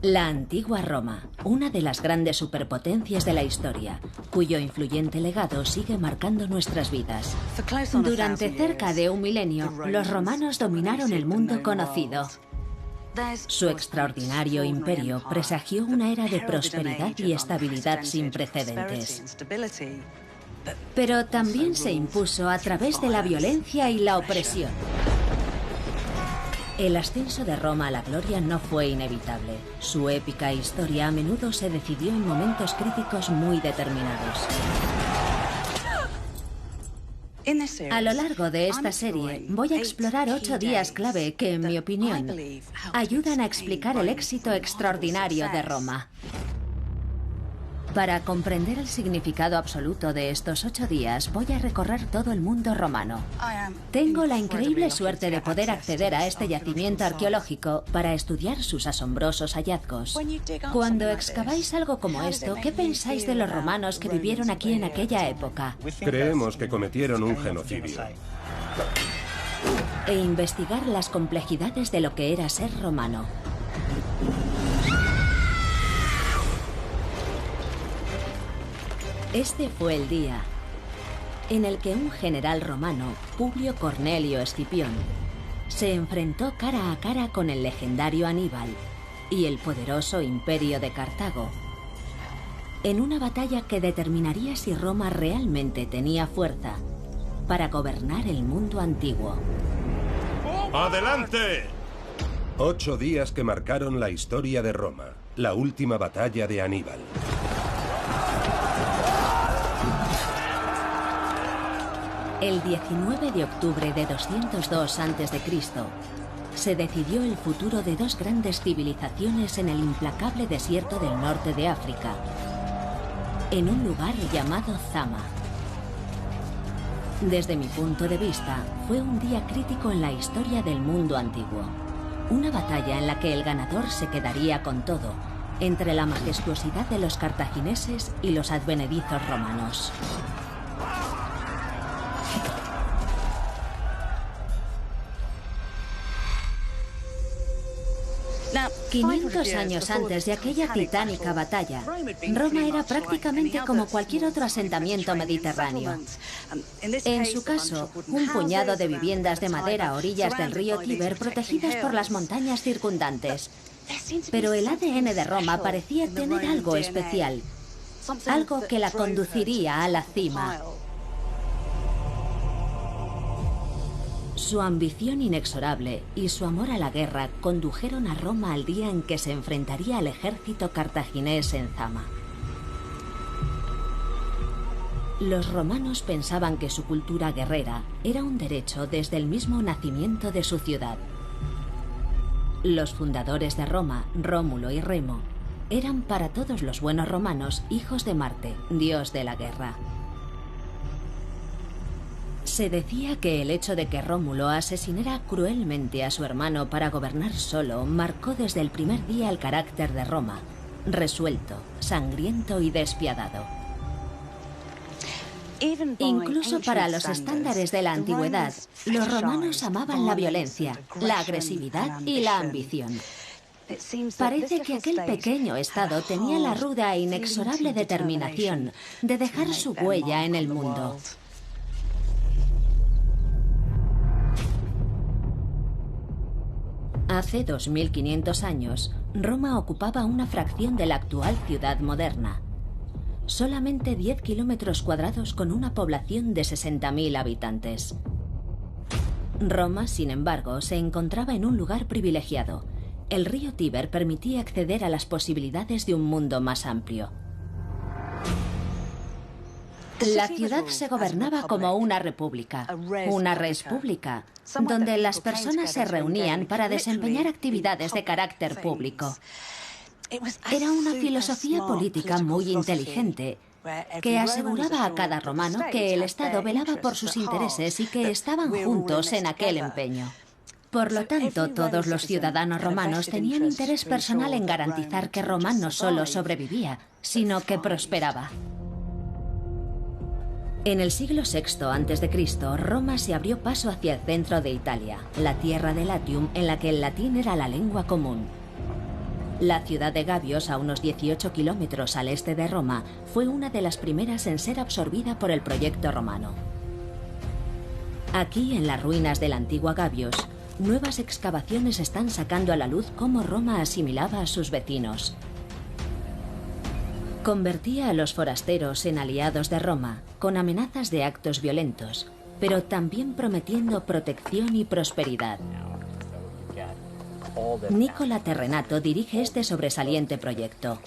La antigua Roma, una de las grandes superpotencias de la historia, cuyo influyente legado sigue marcando nuestras vidas. Durante cerca de un milenio, los romanos dominaron el mundo conocido. Su extraordinario imperio presagió una era de prosperidad y estabilidad sin precedentes. Pero también se impuso a través de la violencia y la opresión. El ascenso de Roma a la gloria no fue inevitable. Su épica historia a menudo se decidió en momentos críticos muy determinados. A lo largo de esta serie voy a explorar 8 días clave que, en mi opinión, ayudan a explicar el éxito extraordinario de Roma. Para comprender el significado absoluto de estos 8 días, voy a recorrer todo el mundo romano. Tengo la increíble suerte de poder acceder a este yacimiento arqueológico para estudiar sus asombrosos hallazgos. Cuando excaváis algo como esto, ¿qué pensáis de los romanos que vivieron aquí en aquella época? Creemos que cometieron un genocidio. E investigar las complejidades de lo que era ser romano. Este fue el día en el que un general romano, Publio Cornelio Escipión, se enfrentó cara a cara con el legendario Aníbal y el poderoso imperio de Cartago, en una batalla que determinaría si Roma realmente tenía fuerza para gobernar el mundo antiguo. ¡Adelante! 8 días que marcaron la historia de Roma, la última batalla de Aníbal. El 19 de octubre de 202 a.C. se decidió el futuro de 2 grandes civilizaciones en el implacable desierto del norte de África, en un lugar llamado Zama. Desde mi punto de vista, fue un día crítico en la historia del mundo antiguo. Una batalla en la que el ganador se quedaría con todo, entre la majestuosidad de los cartagineses y los advenedizos romanos. 500 años antes de aquella titánica batalla, Roma era prácticamente como cualquier otro asentamiento mediterráneo. En su caso, un puñado de viviendas de madera a orillas del río Tíber protegidas por las montañas circundantes. Pero el ADN de Roma parecía tener algo especial, algo que la conduciría a la cima. Su ambición inexorable y su amor a la guerra condujeron a Roma al día en que se enfrentaría al ejército cartaginés en Zama. Los romanos pensaban que su cultura guerrera era un derecho desde el mismo nacimiento de su ciudad. Los fundadores de Roma, Rómulo y Remo, eran para todos los buenos romanos hijos de Marte, dios de la guerra. Se decía que el hecho de que Rómulo asesinara cruelmente a su hermano para gobernar solo marcó desde el primer día el carácter de Roma, resuelto, sangriento y despiadado. Incluso para los estándares de la antigüedad, los romanos amaban la violencia, la agresividad y la ambición. Parece que aquel pequeño estado tenía la ruda e inexorable determinación de dejar su huella en el mundo. Hace 2500 años, Roma ocupaba una fracción de la actual ciudad moderna. Solamente 10 kilómetros cuadrados con una población de 60.000 habitantes. Roma, sin embargo, se encontraba en un lugar privilegiado. El río Tíber permitía acceder a las posibilidades de un mundo más amplio. La ciudad se gobernaba como una república, donde las personas se reunían para desempeñar actividades de carácter público. Era una filosofía política muy inteligente, que aseguraba a cada romano que el Estado velaba por sus intereses y que estaban juntos en aquel empeño. Por lo tanto, todos los ciudadanos romanos tenían interés personal en garantizar que Roma no solo sobrevivía, sino que prosperaba. En el siglo VI a.C., Roma se abrió paso hacia el centro de Italia, la tierra de Latium, en la que el latín era la lengua común. La ciudad de Gabios, a unos 18 kilómetros al este de Roma, fue una de las primeras en ser absorbida por el proyecto romano. Aquí, en las ruinas de la antigua Gabios, nuevas excavaciones están sacando a la luz cómo Roma asimilaba a sus vecinos. Convertía a los forasteros en aliados de Roma, con amenazas de actos violentos, pero también prometiendo protección y prosperidad. Nicola Terrenato dirige este sobresaliente proyecto.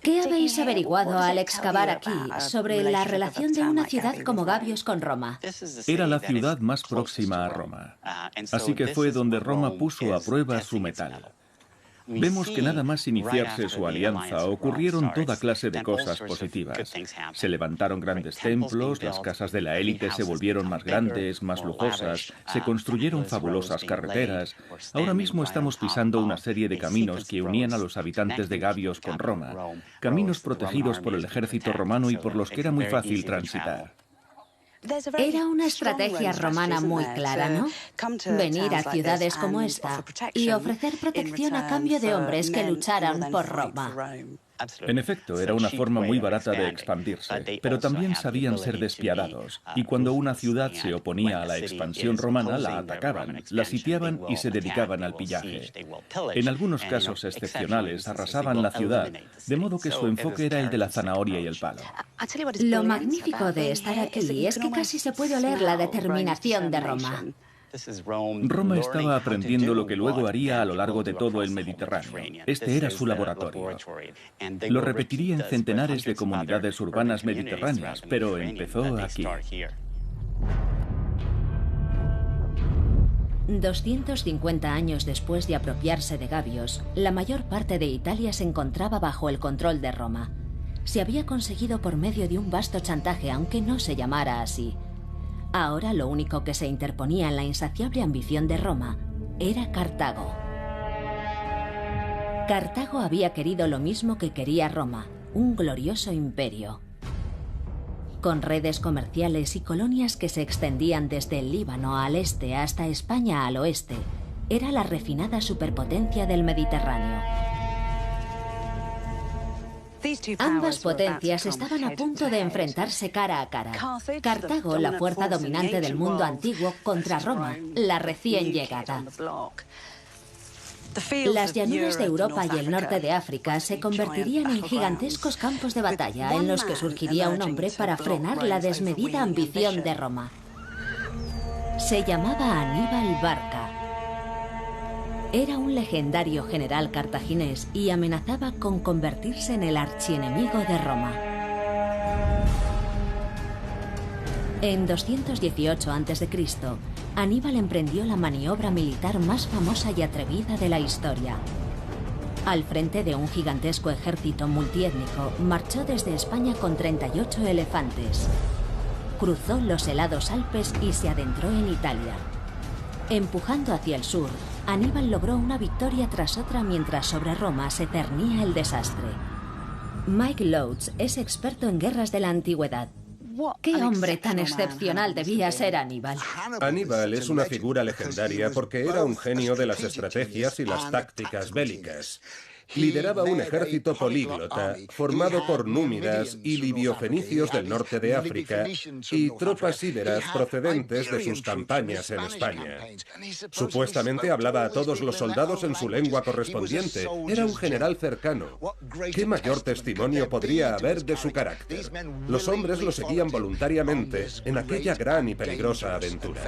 ¿Qué habéis averiguado al excavar aquí sobre la relación de una ciudad como Gabios con Roma? Era la ciudad más próxima a Roma, así que fue donde Roma puso a prueba su metal. Vemos que nada más iniciarse su alianza ocurrieron toda clase de cosas positivas. Se levantaron grandes templos, las casas de la élite se volvieron más grandes, más lujosas, se construyeron fabulosas carreteras. Ahora mismo estamos pisando una serie de caminos que unían a los habitantes de Gabios con Roma, caminos protegidos por el ejército romano y por los que era muy fácil transitar. Era una estrategia romana muy clara, ¿no? Venir a ciudades como esta y ofrecer protección a cambio de hombres que lucharan por Roma. En efecto, era una forma muy barata de expandirse, pero también sabían ser despiadados, y cuando una ciudad se oponía a la expansión romana, la atacaban, la sitiaban y se dedicaban al pillaje. En algunos casos excepcionales arrasaban la ciudad, de modo que su enfoque era el de la zanahoria y el palo. Lo magnífico de estar aquí es que casi se puede oler la determinación de Roma. Roma estaba aprendiendo lo que luego haría a lo largo de todo el Mediterráneo. Este era su laboratorio. Lo repetiría en centenares de comunidades urbanas mediterráneas, pero empezó aquí. 250 años después de apropiarse de Gabios, la mayor parte de Italia se encontraba bajo el control de Roma. Se había conseguido por medio de un vasto chantaje, aunque no se llamara así. Ahora lo único que se interponía en la insaciable ambición de Roma era Cartago. Cartago había querido lo mismo que quería Roma, un glorioso imperio. Con redes comerciales y colonias que se extendían desde el Líbano al este hasta España al oeste, era la refinada superpotencia del Mediterráneo. Ambas potencias estaban a punto de enfrentarse cara a cara. Cartago, la fuerza dominante del mundo antiguo, contra Roma, la recién llegada. Las llanuras de Europa y el norte de África se convertirían en gigantescos campos de batalla en los que surgiría un hombre para frenar la desmedida ambición de Roma. Se llamaba Aníbal Barca. Era un legendario general cartaginés y amenazaba con convertirse en el archienemigo de Roma. En 218 a.C., Aníbal emprendió la maniobra militar más famosa y atrevida de la historia. Al frente de un gigantesco ejército multiétnico, marchó desde España con 38 elefantes. Cruzó los helados Alpes y se adentró en Italia. Empujando hacia el sur, Aníbal logró una victoria tras otra mientras sobre Roma se cernía el desastre. Mike Loads es experto en guerras de la antigüedad. ¿Qué hombre tan excepcional debía ser Aníbal? Aníbal es una figura legendaria porque era un genio de las estrategias y las tácticas bélicas. Lideraba un ejército políglota formado por númidas y libiofenicios del norte de África y tropas íberas procedentes de sus campañas en España. Supuestamente hablaba a todos los soldados en su lengua correspondiente. Era un general cercano. ¿Qué mayor testimonio podría haber de su carácter? Los hombres lo seguían voluntariamente en aquella gran y peligrosa aventura.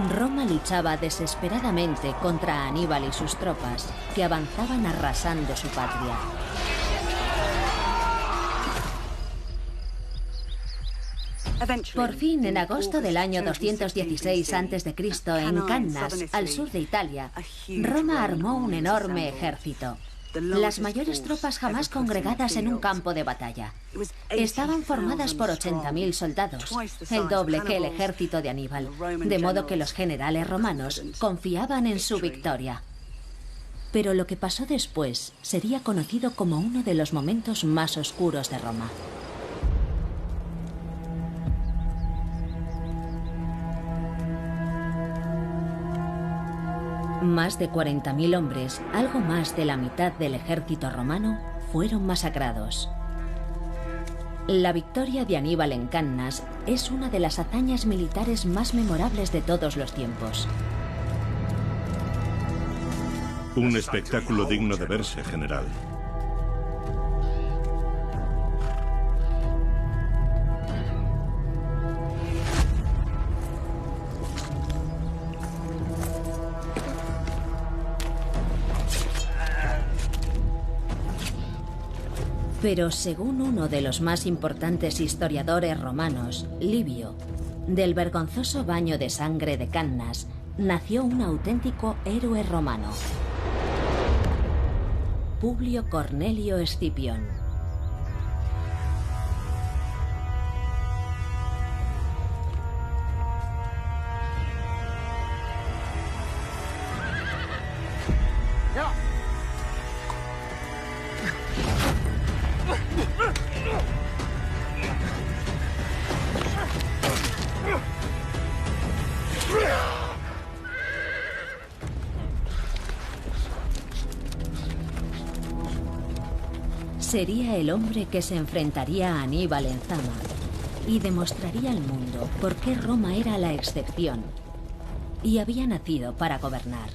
Roma luchaba desesperadamente contra Aníbal y sus tropas, que avanzaban arrasando su patria. Por fin, en agosto del año 216 a.C., en Cannas, al sur de Italia, Roma armó un enorme ejército. Las mayores tropas jamás congregadas en un campo de batalla. Estaban formadas por 80.000 soldados, el doble que el ejército de Aníbal, de modo que los generales romanos confiaban en su victoria. Pero lo que pasó después sería conocido como uno de los momentos más oscuros de Roma. Más de 40.000 hombres, algo más de la mitad del ejército romano, fueron masacrados. La victoria de Aníbal en Cannas es una de las hazañas militares más memorables de todos los tiempos. Un espectáculo digno de verse, general. Pero según uno de los más importantes historiadores romanos, Livio, del vergonzoso baño de sangre de Cannas, nació un auténtico héroe romano: Publio Cornelio Escipión. Sería el hombre que se enfrentaría a Aníbal en Zama y demostraría al mundo por qué Roma era la excepción y había nacido para gobernar.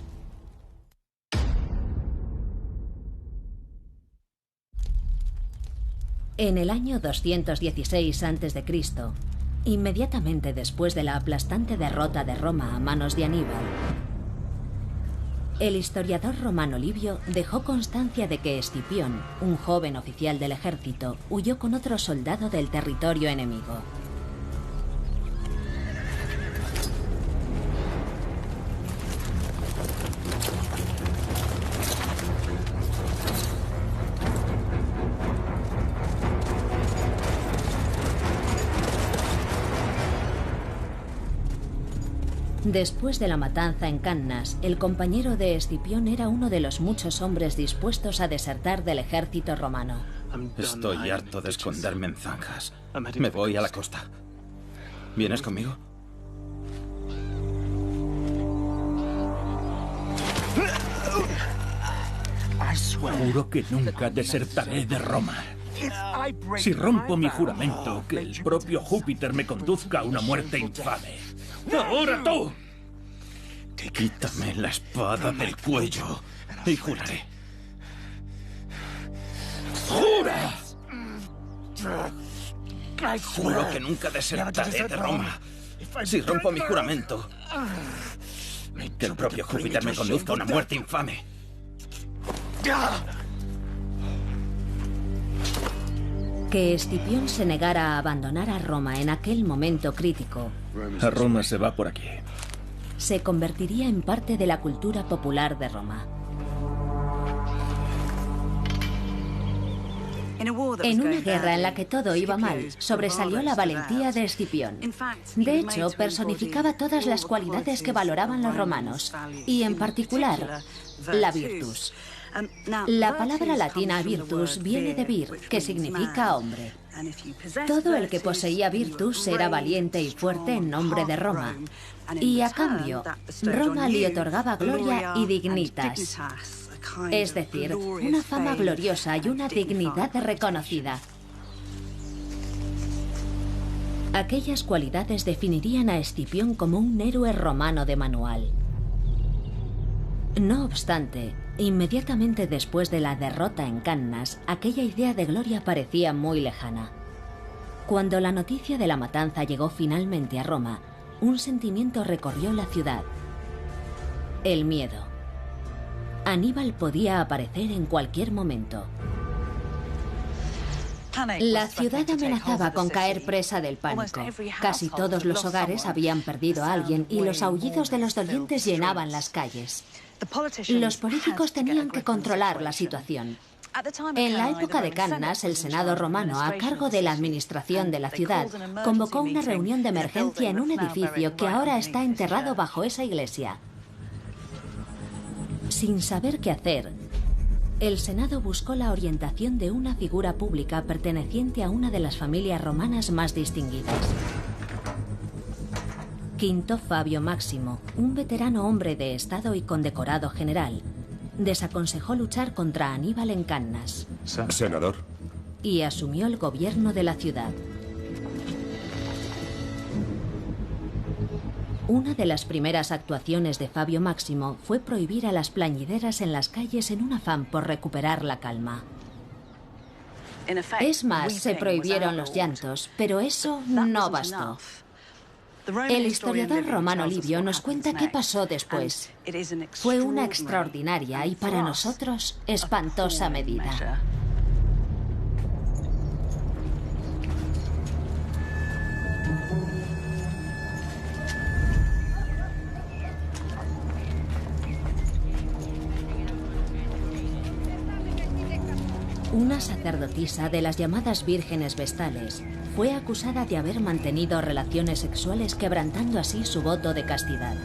En el año 216 a.C., inmediatamente después de la aplastante derrota de Roma a manos de Aníbal, el historiador romano Livio dejó constancia de que Escipión, un joven oficial del ejército, huyó con otro soldado del territorio enemigo. Después de la matanza en Cannas, el compañero de Escipión era uno de los muchos hombres dispuestos a desertar del ejército romano. Estoy harto de esconderme en zanjas. Me voy a la costa. ¿Vienes conmigo? Juro que nunca desertaré de Roma. Si rompo mi juramento, que el propio Júpiter me conduzca a una muerte infame. ¡Ahora tú! Quítame la espada del cuello y juraré. ¡Jura! Juro que nunca desertaré de Roma. Si rompo mi juramento, que el propio Júpiter me conduzca a una muerte infame. Que Escipión se negara a abandonar a Roma en aquel momento crítico. A Roma se va por aquí. Se convertiría en parte de la cultura popular de Roma. En una guerra en la que todo iba mal, sobresalió la valentía de Escipión. De hecho, personificaba todas las cualidades que valoraban los romanos, y en particular, la virtus. La palabra latina virtus viene de vir, que significa hombre. Todo el que poseía virtus era valiente y fuerte en nombre de Roma, y a cambio, Roma le otorgaba gloria y dignitas, es decir, una fama gloriosa y una dignidad reconocida. Aquellas cualidades definirían a Escipión como un héroe romano de manual. No obstante, inmediatamente después de la derrota en Cannas, aquella idea de gloria parecía muy lejana. Cuando la noticia de la matanza llegó finalmente a Roma, un sentimiento recorrió la ciudad: el miedo. Aníbal podía aparecer en cualquier momento. La ciudad amenazaba con caer presa del pánico. Casi todos los hogares habían perdido a alguien y los aullidos de los dolientes llenaban las calles. Los políticos tenían que controlar la situación. En la época de Cannas, el Senado romano, a cargo de la administración de la ciudad, convocó una reunión de emergencia en un edificio que ahora está enterrado bajo esa iglesia. Sin saber qué hacer, el Senado buscó la orientación de una figura pública perteneciente a una de las familias romanas más distinguidas. Quinto Fabio Máximo, un veterano hombre de estado y condecorado general, desaconsejó luchar contra Aníbal en Cannas. Senador. Y asumió el gobierno de la ciudad. Una de las primeras actuaciones de Fabio Máximo fue prohibir a las plañideras en las calles en un afán por recuperar la calma. Es más, se prohibieron los llantos, pero eso no bastó. El historiador romano Livio nos cuenta qué pasó después. Fue una extraordinaria y para nosotros espantosa medida. Una sacerdotisa de las llamadas vírgenes vestales fue acusada de haber mantenido relaciones sexuales quebrantando así su voto de castidad.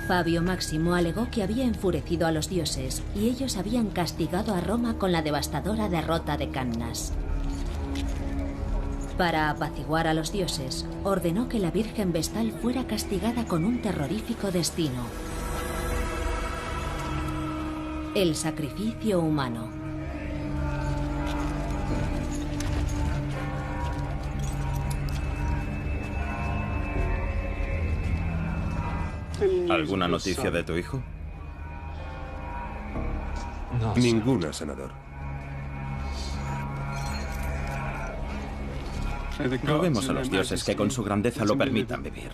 Fabio Máximo alegó que había enfurecido a los dioses y ellos habían castigado a Roma con la devastadora derrota de Cannas. Para apaciguar a los dioses, ordenó que la Virgen Vestal fuera castigada con un terrorífico destino: el sacrificio humano. ¿Alguna noticia de tu hijo? Ninguna, senador. Roguemos a los dioses que con su grandeza lo permitan vivir.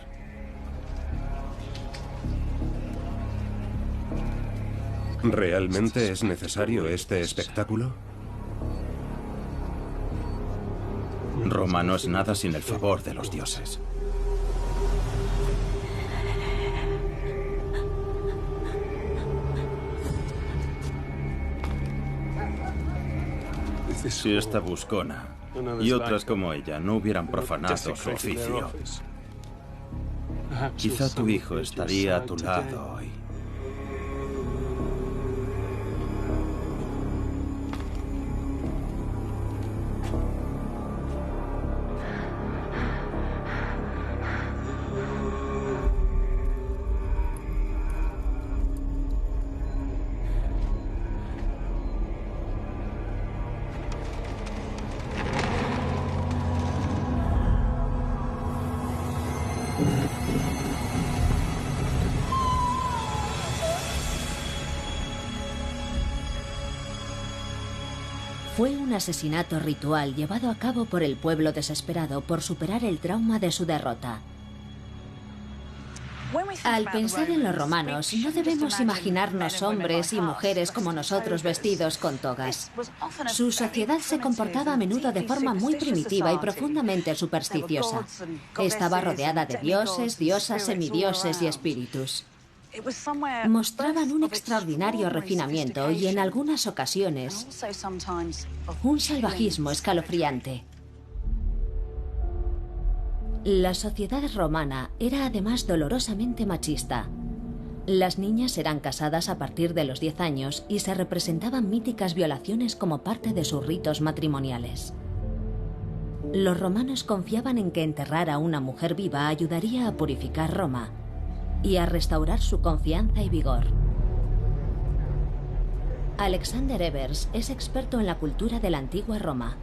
¿Realmente es necesario este espectáculo? Roma no es nada sin el favor de los dioses. Si esta buscona y otras como ella no hubieran profanado su oficio, quizá tu hijo estaría a tu lado hoy. Fue un asesinato ritual llevado a cabo por el pueblo desesperado por superar el trauma de su derrota. Al pensar en los romanos, no debemos imaginarnos hombres y mujeres como nosotros vestidos con togas. Su sociedad se comportaba a menudo de forma muy primitiva y profundamente supersticiosa. Estaba rodeada de dioses, diosas, semidioses y espíritus. Mostraban un extraordinario refinamiento y en algunas ocasiones un salvajismo escalofriante. La sociedad romana era además dolorosamente machista. Las niñas eran casadas a partir de los 10 años y se representaban míticas violaciones como parte de sus ritos matrimoniales. Los romanos confiaban en que enterrar a una mujer viva ayudaría a purificar Roma y a restaurar su confianza y vigor. Alexander Evers es experto en la cultura de la antigua Roma.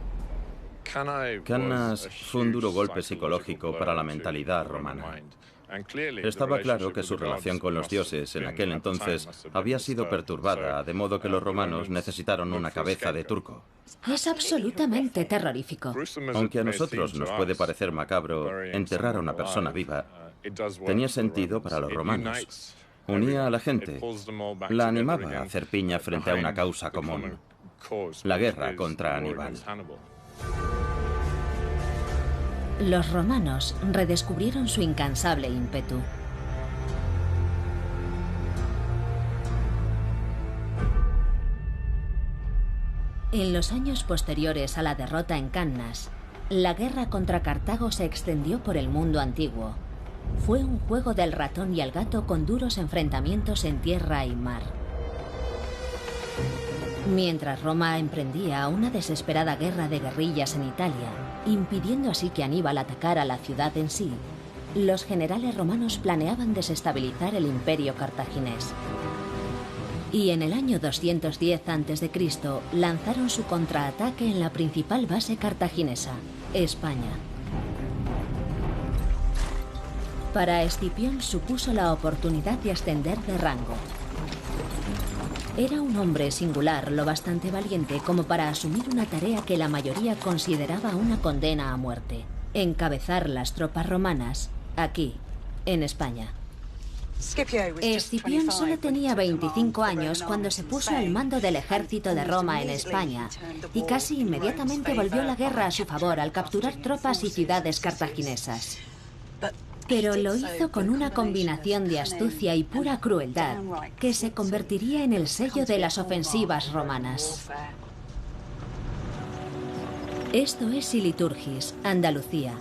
Cannas fue un duro golpe psicológico para la mentalidad romana. Estaba claro que su relación con los dioses en aquel entonces había sido perturbada, de modo que los romanos necesitaron una cabeza de turco. Es absolutamente terrorífico. Aunque a nosotros nos puede parecer macabro enterrar a una persona viva, tenía sentido para los romanos. Unía a la gente, la animaba a hacer piña frente a una causa común: la guerra contra Aníbal. Los romanos redescubrieron su incansable ímpetu. En los años posteriores a la derrota en Cannas, la guerra contra Cartago se extendió por el mundo antiguo. Fue un juego del ratón y el gato con duros enfrentamientos en tierra y mar. Mientras Roma emprendía una desesperada guerra de guerrillas en Italia, impidiendo así que Aníbal atacara la ciudad en sí, los generales romanos planeaban desestabilizar el imperio cartaginés. Y en el año 210 a.C. lanzaron su contraataque en la principal base cartaginesa, España. Para Escipión supuso la oportunidad de ascender de rango. Era un hombre singular, lo bastante valiente como para asumir una tarea que la mayoría consideraba una condena a muerte: encabezar las tropas romanas aquí, en España. Escipión solo tenía 25 años cuando se puso al mando del ejército de Roma en España y casi inmediatamente volvió la guerra a su favor al capturar tropas y ciudades cartaginesas. Pero lo hizo con una combinación de astucia y pura crueldad que se convertiría en el sello de las ofensivas romanas. Esto es Iliturgis, Andalucía,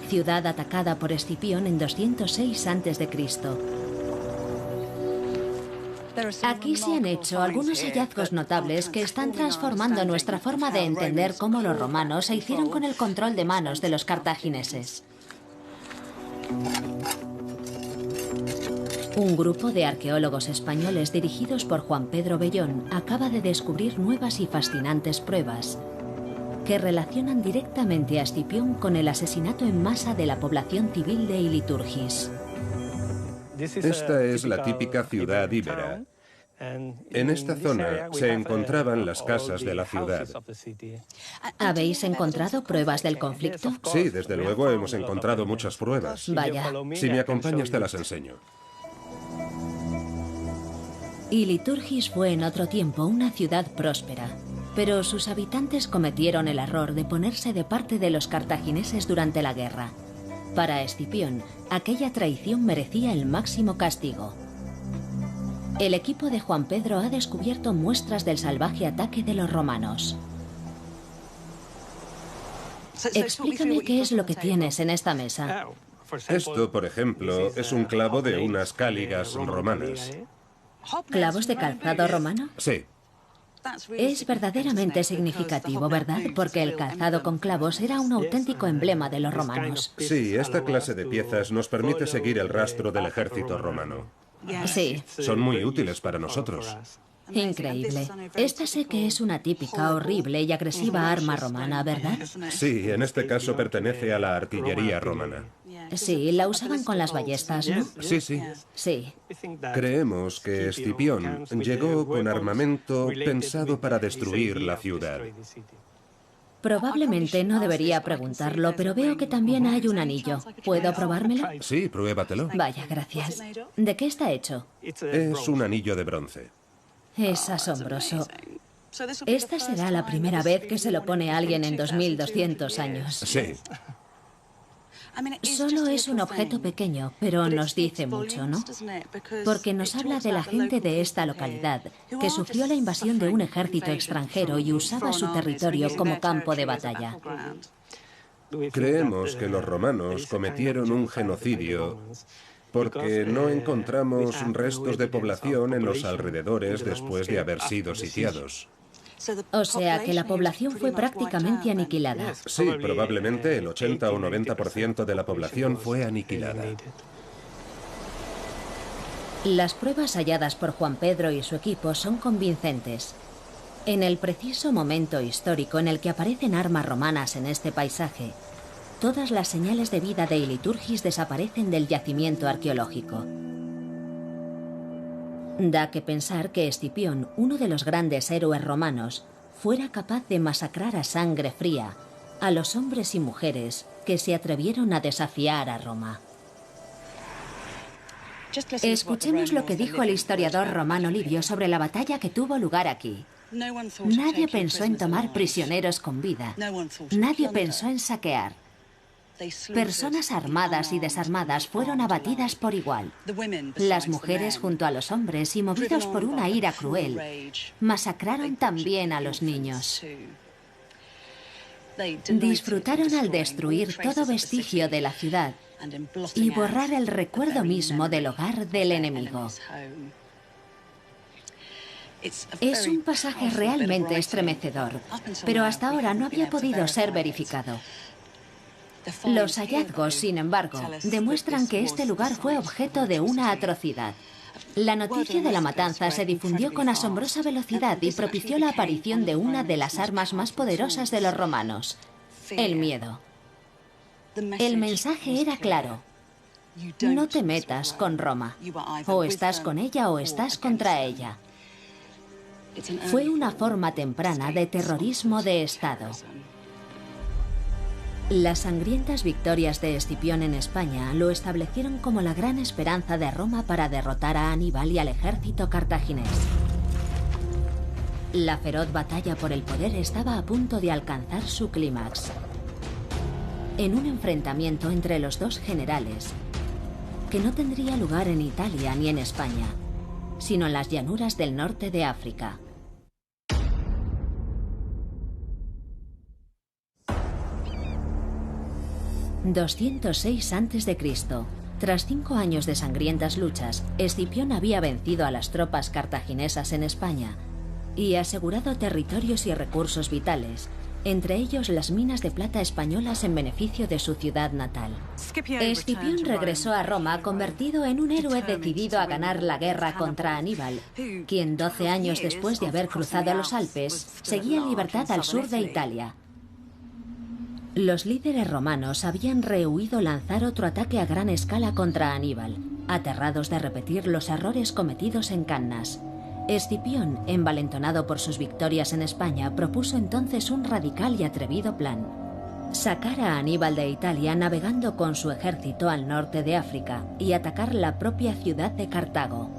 ciudad atacada por Escipión en 206 a.C. Aquí se han hecho algunos hallazgos notables que están transformando nuestra forma de entender cómo los romanos se hicieron con el control de manos de los cartagineses. Un grupo de arqueólogos españoles dirigidos por Juan Pedro Bellón acaba de descubrir nuevas y fascinantes pruebas que relacionan directamente a Escipión con el asesinato en masa de la población civil de Iliturgis. Esta es la típica ciudad íbera. En esta zona se encontraban las casas de la ciudad. ¿Habéis encontrado pruebas del conflicto? Sí, desde luego hemos encontrado muchas pruebas. Vaya. Si me acompañas te las enseño. Iliturgis fue en otro tiempo una ciudad próspera, pero sus habitantes cometieron el error de ponerse de parte de los cartagineses durante la guerra. Para Escipión, aquella traición merecía el máximo castigo. El equipo de Juan Pedro ha descubierto muestras del salvaje ataque de los romanos. Explícame qué es lo que tienes en esta mesa. Esto, por ejemplo, es un clavo de unas cáligas romanas. ¿Clavos de calzado romano? Sí. Es verdaderamente significativo, ¿verdad? Porque el calzado con clavos era un auténtico emblema de los romanos. Sí, esta clase de piezas nos permite seguir el rastro del ejército romano. Sí. Son muy útiles para nosotros. Increíble. Esta sé que es una típica, horrible y agresiva arma romana, ¿verdad? Sí, en este caso pertenece a la artillería romana. Sí, la usaban con las ballestas, ¿no? Sí, sí. Sí. Creemos que Escipión llegó con armamento pensado para destruir la ciudad. Probablemente no debería preguntarlo, pero veo que también hay un anillo. ¿Puedo probármelo? Sí, pruébatelo. Vaya, gracias. ¿De qué está hecho? Es un anillo de bronce. Es asombroso. Esta será la primera vez que se lo pone a alguien en 2200 años. Sí. Solo es un objeto pequeño, pero nos dice mucho, ¿no? Porque nos habla de la gente de esta localidad, que sufrió la invasión de un ejército extranjero y usaba su territorio como campo de batalla. Creemos que los romanos cometieron un genocidio porque no encontramos restos de población en los alrededores después de haber sido sitiados. O sea que la población fue prácticamente aniquilada. Sí, probablemente el 80 o 90% de la población fue aniquilada. Las pruebas halladas por Juan Pedro y su equipo son convincentes. En el preciso momento histórico en el que aparecen armas romanas en este paisaje, todas las señales de vida de Iliturgis desaparecen del yacimiento arqueológico. Da que pensar que Escipión, uno de los grandes héroes romanos, fuera capaz de masacrar a sangre fría a los hombres y mujeres que se atrevieron a desafiar a Roma. Escuchemos lo que dijo el historiador romano Livio sobre la batalla que tuvo lugar aquí. Nadie pensó en tomar prisioneros con vida. Nadie pensó en saquear. Personas armadas y desarmadas fueron abatidas por igual. Las mujeres junto a los hombres y movidos por una ira cruel, masacraron también a los niños. Disfrutaron al destruir todo vestigio de la ciudad y borrar el recuerdo mismo del hogar del enemigo. Es un pasaje realmente estremecedor, pero hasta ahora no había podido ser verificado. Los hallazgos, sin embargo, demuestran que este lugar fue objeto de una atrocidad. La noticia de la matanza se difundió con asombrosa velocidad y propició la aparición de una de las armas más poderosas de los romanos: el miedo. El mensaje era claro: no te metas con Roma. O estás con ella o estás contra ella. Fue una forma temprana de terrorismo de Estado. Las sangrientas victorias de Escipión en España lo establecieron como la gran esperanza de Roma para derrotar a Aníbal y al ejército cartaginés. La feroz batalla por el poder estaba a punto de alcanzar su clímax. En un enfrentamiento entre los dos generales, que no tendría lugar en Italia ni en España, sino en las llanuras del norte de África. ...206 a.C. Tras 5 años de sangrientas luchas, Escipión había vencido a las tropas cartaginesas en España y asegurado territorios y recursos vitales, entre ellos las minas de plata españolas en beneficio de su ciudad natal. Escipión regresó a Roma convertido en un héroe decidido a ganar la guerra contra Aníbal, quien 12 años después de haber cruzado los Alpes, seguía en libertad al sur de Italia. Los líderes romanos habían rehuido lanzar otro ataque a gran escala contra Aníbal, aterrados de repetir los errores cometidos en Cannas. Escipión, envalentonado por sus victorias en España, propuso entonces un radical y atrevido plan: sacar a Aníbal de Italia navegando con su ejército al norte de África y atacar la propia ciudad de Cartago.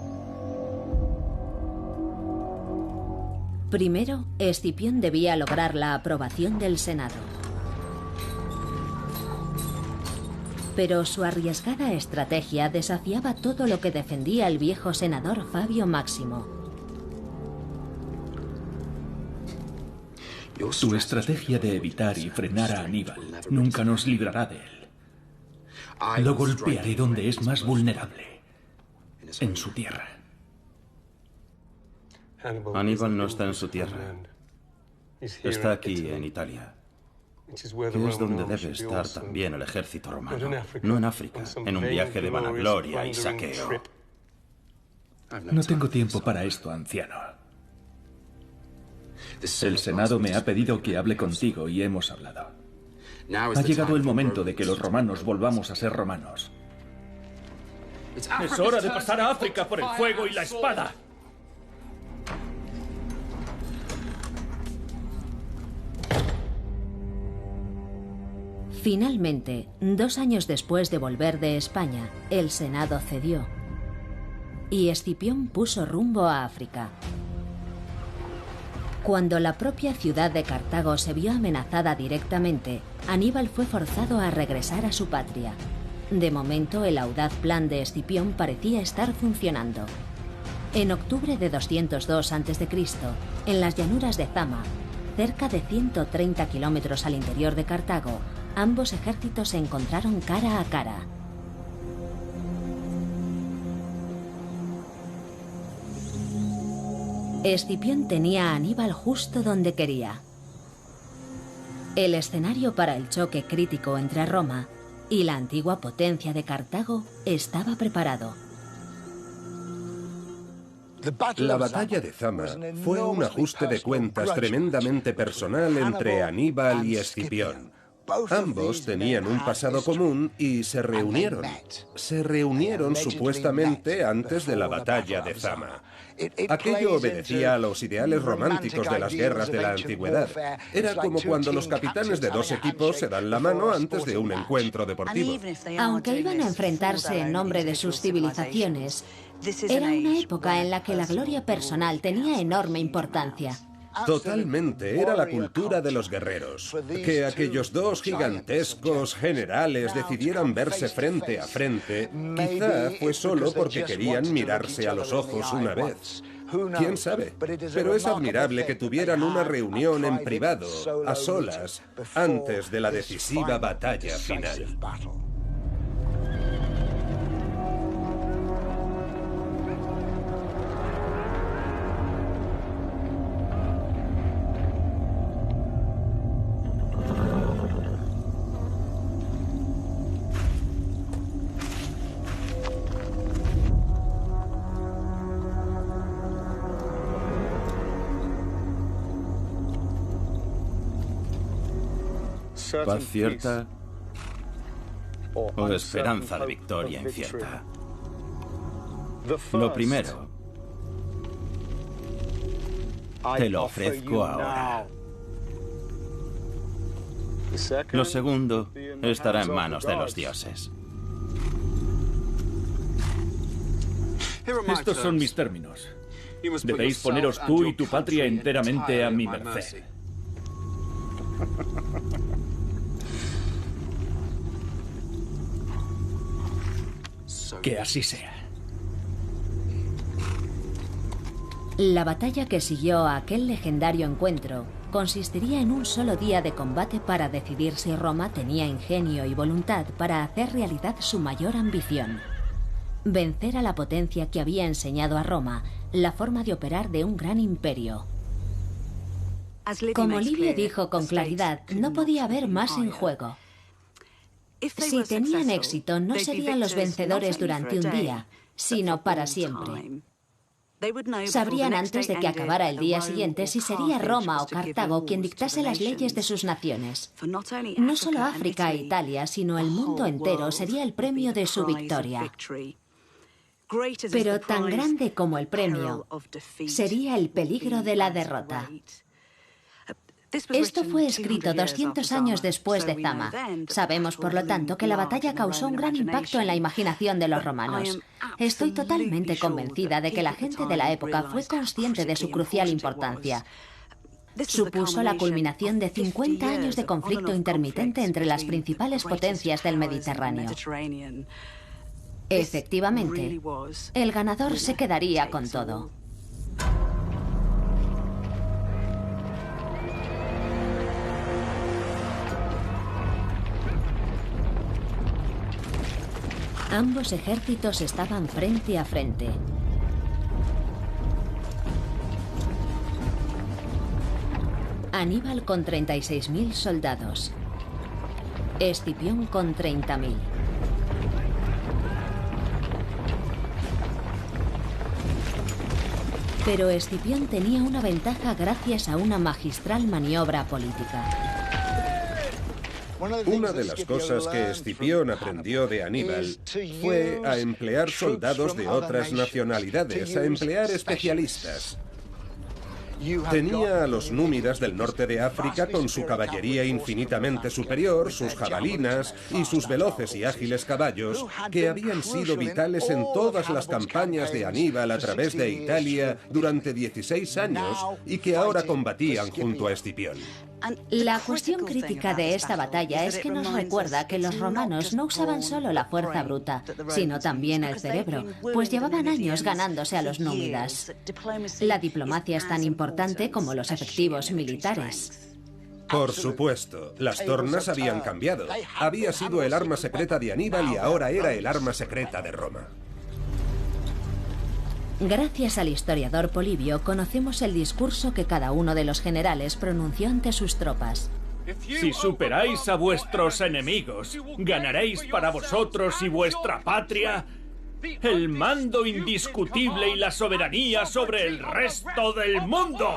Primero, Escipión debía lograr la aprobación del Senado. Pero su arriesgada estrategia desafiaba todo lo que defendía el viejo senador Fabio Máximo. Tu estrategia de evitar y frenar a Aníbal nunca nos librará de él. Lo golpearé donde es más vulnerable, en su tierra. Aníbal no está en su tierra. Está aquí, en Italia. Que es donde debe estar también el ejército romano. No en África, en un viaje de vanagloria y saqueo. No tengo tiempo para esto, anciano. El Senado me ha pedido que hable contigo y hemos hablado. Ha llegado el momento de que los romanos volvamos a ser romanos. Es hora de pasar a África por el fuego y la espada. Finalmente, 2 años después de volver de España, el Senado cedió y Escipión puso rumbo a África. Cuando la propia ciudad de Cartago se vio amenazada directamente, Aníbal fue forzado a regresar a su patria. De momento, el audaz plan de Escipión parecía estar funcionando. En octubre de 202 a.C., en las llanuras de Zama, cerca de 130 kilómetros al interior de Cartago, ambos ejércitos se encontraron cara a cara. Escipión tenía a Aníbal justo donde quería. El escenario para el choque crítico entre Roma y la antigua potencia de Cartago estaba preparado. La batalla de Zama fue un ajuste de cuentas tremendamente personal entre Aníbal y Escipión. Ambos tenían un pasado común y se reunieron. Se reunieron supuestamente antes de la batalla de Zama. Aquello obedecía a los ideales románticos de las guerras de la antigüedad. Era como cuando los capitanes de 2 equipos se dan la mano antes de un encuentro deportivo. Aunque iban a enfrentarse en nombre de sus civilizaciones, era una época en la que la gloria personal tenía enorme importancia. Totalmente, era la cultura de los guerreros. Que aquellos 2 gigantescos generales decidieran verse frente a frente, quizá fue solo porque querían mirarse a los ojos una vez. ¿Quién sabe? Pero es admirable que tuvieran una reunión en privado, a solas, antes de la decisiva batalla final. Paz cierta o esperanza de victoria incierta. Lo primero, te lo ofrezco ahora. Lo segundo estará en manos de los dioses. Estos son mis términos. Debéis poneros tú y tu patria enteramente a mi merced. Que así sea. La batalla que siguió a aquel legendario encuentro consistiría en un solo día de combate para decidir si Roma tenía ingenio y voluntad para hacer realidad su mayor ambición: vencer a la potencia que había enseñado a Roma la forma de operar de un gran imperio. Como Livio dijo con claridad, no podía haber más en juego. Si tenían éxito, no serían los vencedores durante un día, sino para siempre. Sabrían antes de que acabara el día siguiente si sería Roma o Cartago quien dictase las leyes de sus naciones. No solo África e Italia, sino el mundo entero sería el premio de su victoria. Pero tan grande como el premio sería el peligro de la derrota. Esto fue escrito 200 años después de Zama. Sabemos, por lo tanto, que la batalla causó un gran impacto en la imaginación de los romanos. Estoy totalmente convencida de que la gente de la época fue consciente de su crucial importancia. Supuso la culminación de 50 años de conflicto intermitente entre las principales potencias del Mediterráneo. Efectivamente, el ganador se quedaría con todo. Ambos ejércitos estaban frente a frente. Aníbal con 36.000 soldados. Escipión con 30.000. Pero Escipión tenía una ventaja gracias a una magistral maniobra política. Una de las cosas que Escipión aprendió de Aníbal fue a emplear soldados de otras nacionalidades, a emplear especialistas. Tenía a los númidas del norte de África con su caballería infinitamente superior, sus jabalinas y sus veloces y ágiles caballos, que habían sido vitales en todas las campañas de Aníbal a través de Italia durante 16 años y que ahora combatían junto a Escipión. La cuestión crítica de esta batalla es que nos recuerda que los romanos no usaban solo la fuerza bruta, sino también el cerebro, pues llevaban años ganándose a los númidas. La diplomacia es tan importante como los efectivos militares. Por supuesto, las tornas habían cambiado. Había sido el arma secreta de Aníbal y ahora era el arma secreta de Roma. Gracias al historiador Polibio conocemos el discurso que cada uno de los generales pronunció ante sus tropas. Si superáis a vuestros enemigos, ganaréis para vosotros y vuestra patria el mando indiscutible y la soberanía sobre el resto del mundo.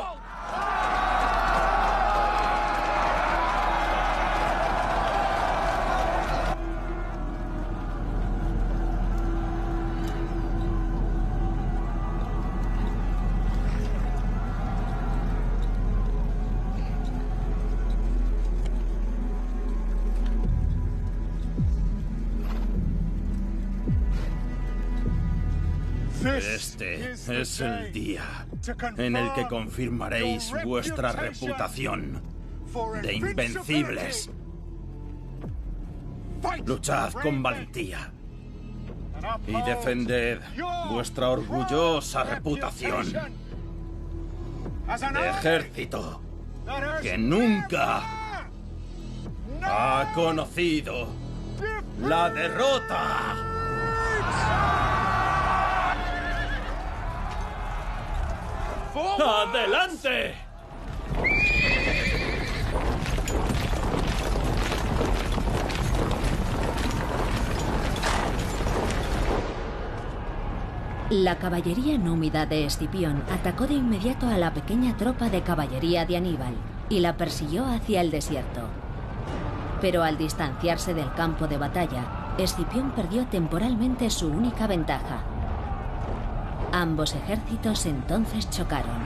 Este es el día en el que confirmaréis vuestra reputación de invencibles. Luchad con valentía y defended vuestra orgullosa reputación de ejército que nunca ha conocido la derrota. ¡Adelante! La caballería númida de Escipión atacó de inmediato a la pequeña tropa de caballería de Aníbal y la persiguió hacia el desierto. Pero al distanciarse del campo de batalla, Escipión perdió temporalmente su única ventaja. Ambos ejércitos entonces chocaron.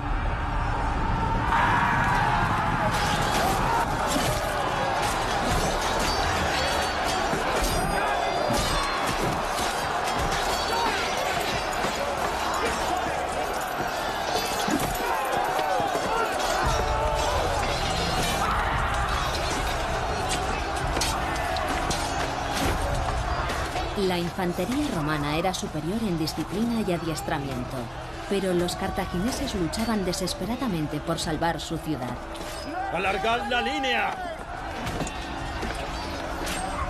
La infantería romana era superior en disciplina y adiestramiento, pero los cartagineses luchaban desesperadamente por salvar su ciudad. ¡Alargad la línea!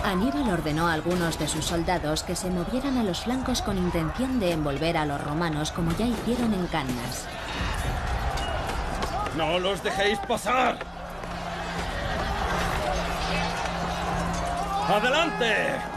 Aníbal ordenó a algunos de sus soldados que se movieran a los flancos con intención de envolver a los romanos como ya hicieron en Cannas. ¡No los dejéis pasar! ¡Adelante!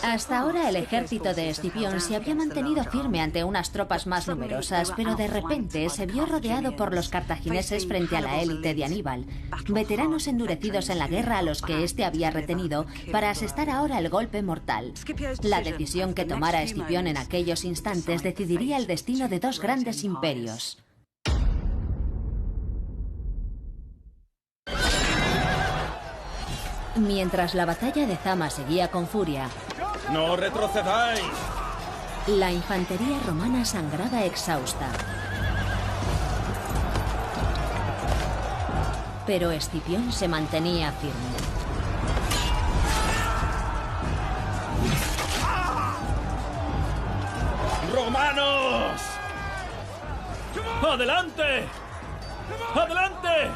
Hasta ahora el ejército de Escipión se había mantenido firme ante unas tropas más numerosas, pero de repente se vio rodeado por los cartagineses frente a la élite de Aníbal, veteranos endurecidos en la guerra a los que éste había retenido para asestar ahora el golpe mortal. La decisión que tomara Escipión en aquellos instantes decidiría el destino de dos grandes imperios. Mientras la batalla de Zama seguía con furia, ¡no retrocedáis! La infantería romana sangraba exhausta. Pero Escipión se mantenía firme. ¡Romanos! ¡Adelante! ¡Adelante!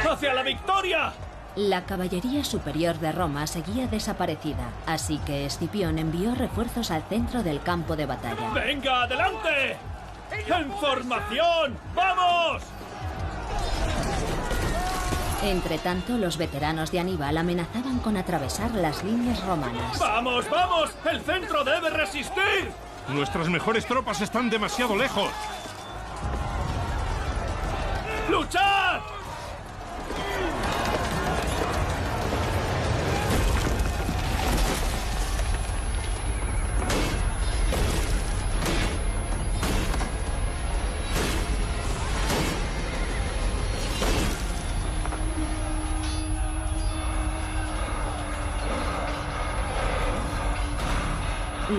¡Hacia la victoria! La caballería superior de Roma seguía desaparecida, así que Escipión envió refuerzos al centro del campo de batalla. ¡Venga, adelante! ¡En formación! ¡Vamos! Entretanto, los veteranos de Aníbal amenazaban con atravesar las líneas romanas. ¡Vamos, vamos! ¡El centro debe resistir! Nuestras mejores tropas están demasiado lejos. ¡Luchad!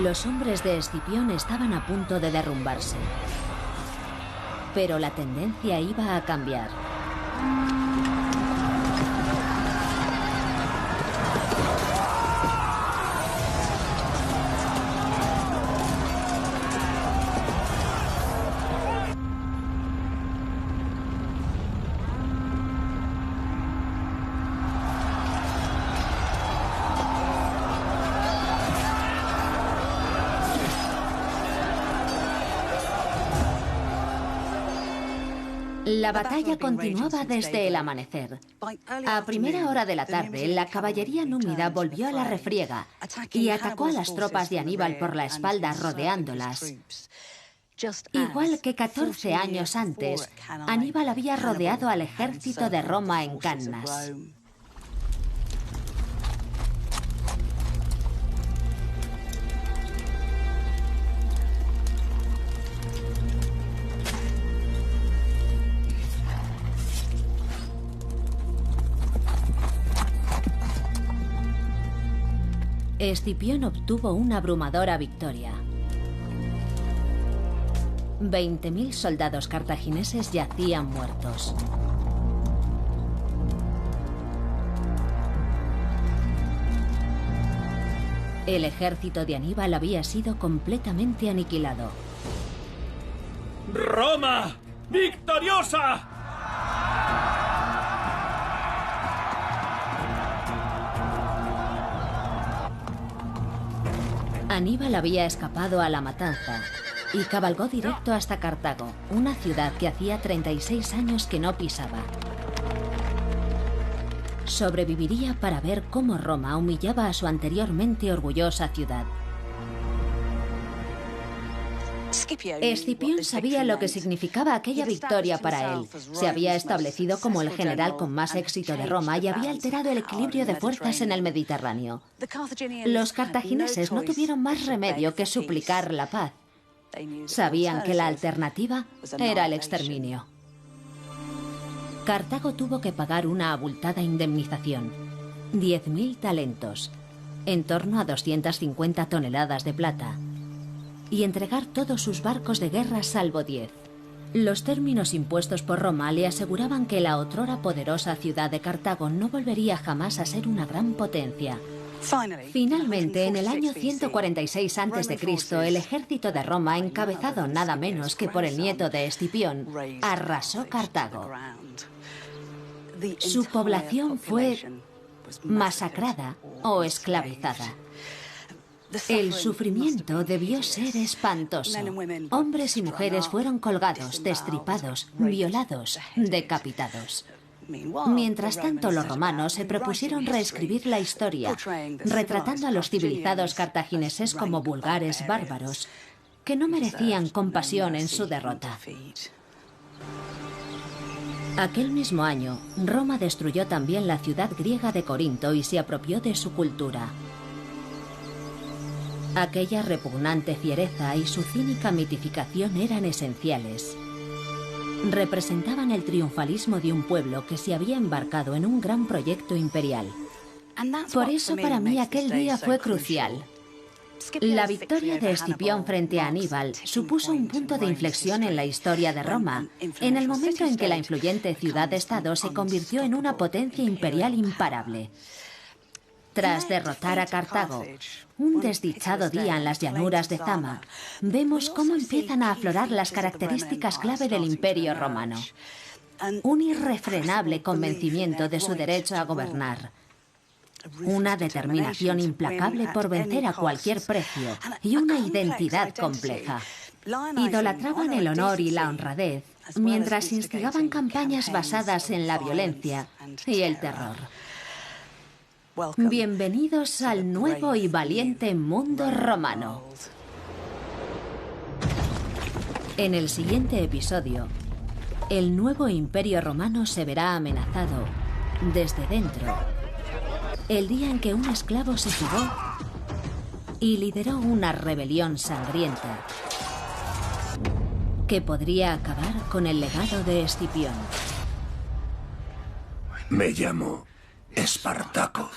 Los hombres de Escipión estaban a punto de derrumbarse. Pero la tendencia iba a cambiar. La batalla continuaba desde el amanecer. A primera hora de la tarde, la caballería númida volvió a la refriega y atacó a las tropas de Aníbal por la espalda, rodeándolas. Igual que 14 años antes, Aníbal había rodeado al ejército de Roma en Cannas. Escipión obtuvo una abrumadora victoria. 20.000 soldados cartagineses yacían muertos. El ejército de Aníbal había sido completamente aniquilado. ¡Roma! ¡Victoriosa! Aníbal había escapado a la matanza y cabalgó directo hasta Cartago, una ciudad que hacía 36 años que no pisaba. sobreviviría para ver cómo Roma humillaba a su anteriormente orgullosa ciudad. Escipión sabía lo que significaba aquella victoria para él. Se había establecido como el general con más éxito de Roma y había alterado el equilibrio de fuerzas en el Mediterráneo. Los cartagineses no tuvieron más remedio que suplicar la paz. Sabían que la alternativa era el exterminio. Cartago tuvo que pagar una abultada indemnización, 10.000 talentos, en torno a 250 toneladas de plata, y entregar todos sus barcos de guerra salvo 10. Los términos impuestos por Roma le aseguraban que la otrora poderosa ciudad de Cartago no volvería jamás a ser una gran potencia. Finalmente, en el año 146 a.C., el ejército de Roma, encabezado nada menos que por el nieto de Escipión, arrasó Cartago. Su población fue masacrada o esclavizada. El sufrimiento debió ser espantoso. Hombres y mujeres fueron colgados, destripados, violados, decapitados. Mientras tanto, los romanos se propusieron reescribir la historia, retratando a los civilizados cartagineses como vulgares bárbaros, que no merecían compasión en su derrota. Aquel mismo año, Roma destruyó también la ciudad griega de Corinto y se apropió de su cultura. Aquella repugnante fiereza y su cínica mitificación eran esenciales. Representaban el triunfalismo de un pueblo que se había embarcado en un gran proyecto imperial. Por eso para mí aquel día fue crucial. La victoria de Escipión frente a Aníbal supuso un punto de inflexión en la historia de Roma, en el momento en que la influyente ciudad-estado se convirtió en una potencia imperial imparable. Tras derrotar a Cartago, un desdichado día en las llanuras de Zama, vemos cómo empiezan a aflorar las características clave del Imperio Romano. Un irrefrenable convencimiento de su derecho a gobernar, una determinación implacable por vencer a cualquier precio y una identidad compleja. Idolatraban el honor y la honradez, mientras instigaban campañas basadas en la violencia y el terror. Bienvenidos al nuevo y valiente mundo romano. En el siguiente episodio, el nuevo imperio romano se verá amenazado desde dentro. El día en que un esclavo se fugó y lideró una rebelión sangrienta que podría acabar con el legado de Escipión. Me llamo Espartaco.